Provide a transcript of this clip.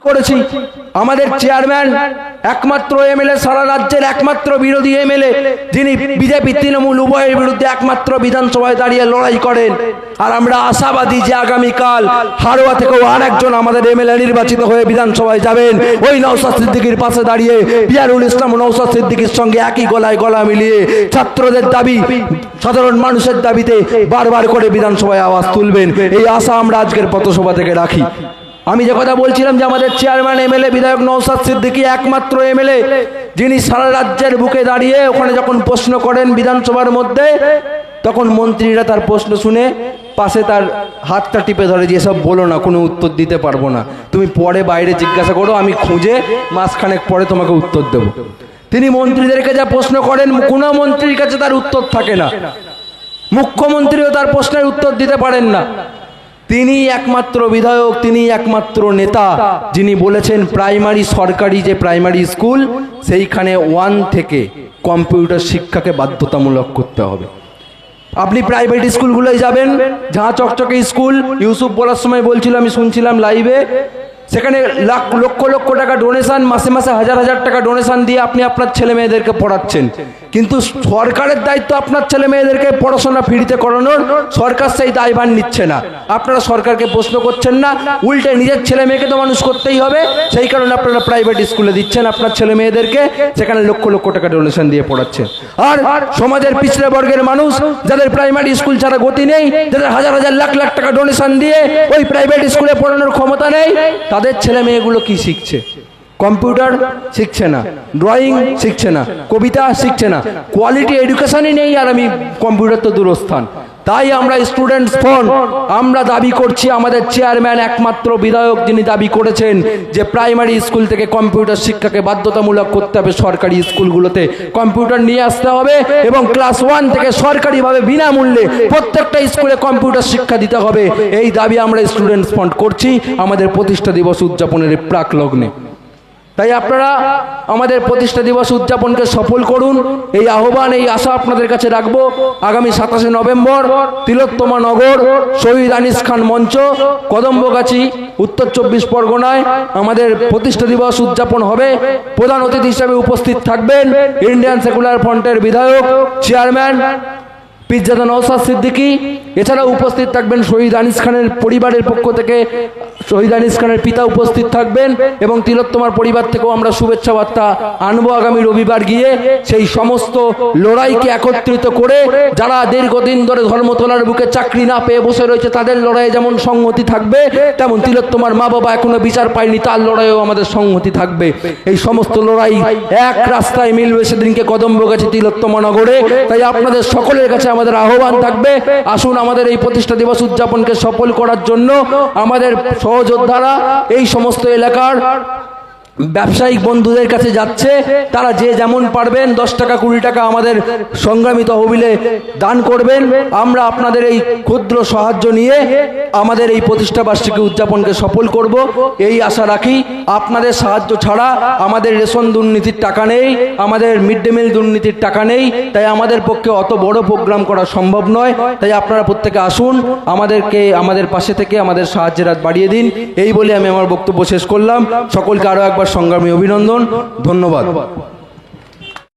করেছি। আমাদের চেয়ারম্যান একমাত্র এমএলএ, সারা রাজ্যের একমাত্র বিরোধী এমএলএ, যিনি বিজেপি তৃণমূল উভয়ের বিরুদ্ধে একমাত্র বিধানসভায় দাঁড়িয়ে লড়াই করেন। আর আমরা আশাবাদী যে আগামীকাল হারোয়া থেকেও আরেকজন আমাদের এমএলএ নির্বাচিত হয়ে বিধানসভায় যাবেন, ওই নওশাদ সিদ্দিকীর পাশে দাঁড়িয়ে পিয়ারুল ইসলাম নওশাদ সিদ্দিকীর সঙ্গে একই গলায় গলা মিলিয়ে ছাত্রদের দাবি, সাধারণ মানুষের দাবিতে বারবার করে বিধানসভায় আওয়াজ তুলবেন। এই আশা আমরা আজকের পথসভা থেকে রাখি। আমি যে কথা বলছিলাম যে আমাদের চেয়ারম্যান এমএলএ বিধায়ক নওশাদ সিদ্দিকী একমাত্র এমএলএ যিনি সারা রাজ্যের বুকে দাঁড়িয়ে ওখানে যখন প্রশ্ন করেন বিধানসভার মধ্যে, তখন মন্ত্রীরা তার প্রশ্ন শুনে পাশে তার হাতটা টিপে ধরে, যে সব বলো না, কোনো উত্তর দিতে পারবো না, তুমি পরে বাইরে জিজ্ঞাসা করো, আমি খুঁজে মাসখানেক পরে তোমাকে উত্তর দেব। তিনি মন্ত্রীদেরকে যা প্রশ্ন করেন কোনো মন্ত্রীর কাছে তার উত্তর থাকে না, মুখ্যমন্ত্রীও তার প্রশ্নের উত্তর দিতে পারেন না। তিনি একমাত্র বিধায়ক, তিনি একমাত্র নেতা যিনি বলেছেন প্রাইমারি, সরকারি যে প্রাইমারি স্কুল সেইখানে 1 থেকে কম্পিউটার শিক্ষাকে বাধ্যতামূলক করতে হবে। আপনি প্রাইভেট স্কুলগুলোয় যাবেন, ঝাঁ চকচকে স্কুল, ইউসুফ বলার সময় বলছিল, আমি শুনছিলাম লাইভে, সেখানে লক্ষ লক্ষ টাকা ডোনেশন, মাসে মাসে হাজার হাজার টাকা ডোনেশন দিয়ে আপনি আপনার ছেলে মেয়েদেরকে পড়াচ্ছেন, কিন্তু সরকারের দায়িত্ব আপনার ছেলে মেয়েদেরকে পড়াশোনা ফ্রিতে করানোর, সরকার সেই দায়ভার নিচ্ছে না। আপনারা সরকারকে প্রশ্ন করছেন না, উল্টে নিজের ছেলে মেয়েকে তো মানুষ করতেই হবে, সেই কারণে আপনারা প্রাইভেট স্কুলে দিচ্ছেন আপনার ছেলে মেয়েদেরকে, সেখানে লক্ষ লক্ষ টাকা ডোনেশন দিয়ে পড়াচ্ছেন। আর সমাজের পিছড়ে বর্গের মানুষ যাদের প্রাইমারি স্কুল ছাড়া গতি নেই, যাদের হাজার হাজার লাখ লাখ টাকা ডোনেশন দিয়ে ওই প্রাইভেট স্কুলে পড়ানোর ক্ষমতা নেই, তাদের ছেলে মেয়েগুলো কি শিখছে? কম্পিউটার শিখছে না, ড্রয়িং শিখছে না, কবিতা শিখছে না, কোয়ালিটি এডুকেশনই নেই। আর আমি কম্পিউটার তো দূরস্থান। তাই আমরা স্টুডেন্টস ফ্রন্ট আমরা দাবি করছি, আমাদের চেয়ারম্যান একমাত্র বিধায়ক যিনি দাবি করেছেন যে প্রাইমারি স্কুল থেকে কম্পিউটার শিক্ষাকে বাধ্যতামূলক করতে হবে, সরকারি স্কুলগুলোতে কম্পিউটার নিয়ে আসতে হবে এবং ক্লাস 1 থেকে সরকারিভাবে বিনামূল্যে প্রত্যেকটা স্কুলে কম্পিউটার শিক্ষা দিতে হবে। এই দাবি আমরা স্টুডেন্টস ফ্রন্ট করছি আমাদের প্রতিষ্ঠা দিবস উদযাপনের প্রাক লগ্নে। তাই আপনারা আমাদের প্রতিষ্ঠা দিবস উদযাপনকে সফল করুন, এই আহ্বান, এই আশা আপনাদের কাছে রাখবো। আগামী 27 নভেম্বর তিলোত্তমা নগর শহীদ আনিস খান মঞ্চ, কদম্বগাছি, উত্তর 24 পরগনায় আমাদের প্রতিষ্ঠা দিবস উদযাপন হবে। প্রধান অতিথি হিসেবে উপস্থিত থাকবেন ইন্ডিয়ান সেকুলার ফ্রন্টের বিধায়ক চেয়ারম্যান পিরজাদা নওশাদ সিদ্দিকী। এছাড়াও উপস্থিত থাকবেন শহীদ আনিস খানের পরিবারের পক্ষ থেকে, শহীদ আনিস খানের পিতা উপস্থিত থাকবেন এবং তিলোত্তমার পরিবার থেকেও আমরা শুভেচ্ছা বার্তা আনবো আগামী রবিবার গিয়ে। সেই সমস্ত লড়াইকে একত্রিত করে যারা দীর্ঘদিন ধরে ধর্মতলার বুকে চাকরি না পেয়ে বসে রয়েছে তাদের লড়াইয়ে যেমন সংহতি থাকবে, তেমন তিলোত্তমার মা বাবা এখনো বিচার পায়নি তার লড়াইয়েও আমাদের সংহতি থাকবে। এই সমস্ত লড়াই এক রাস্তায় মিলবে সেদিনকে কদম্বগাছি তিলোত্তমা নগরে। তাই আপনাদের সকলের কাছে আমাদের আহ্বান থাকবে, আসুন আমাদের এই প্রতিষ্ঠা দিবস উদযাপনকে সফল করার জন্য আমাদের সহযোদ্ধারা এই সমস্ত এলাকার ব্যবসায়িক বন্ধুদের কাছে যাচ্ছে, তারা যে যেমন পারবেন 10 টাকা 20 টাকা আমাদের সংগ্রামী তহবিলে দান করবেন। আমরা আপনাদের এই ক্ষুদ্র সাহায্য নিয়ে আমাদের এই প্রতিষ্ঠা বার্ষিকী উদযাপনকে সফল করব, এই আশা রাখি। আপনাদের সাহায্য ছাড়া আমাদের রেশন দুর্নীতির টাকা নেই, আমাদের মিড ডে মিল দুর্নীতির টাকা নেই, তাই আমাদের পক্ষে অত বড় প্রোগ্রাম করা সম্ভব নয়। তাই আপনারা প্রত্যেকে আসুন, আমাদের পাশে থেকে আমাদের সাহায্যের হাত বাড়িয়ে দিন। এই বলে আমি আমার বক্তব্য শেষ করলাম। সকলকে আরও একবার সংগ্রামী অভিনন্দন, ধন্যবাদ।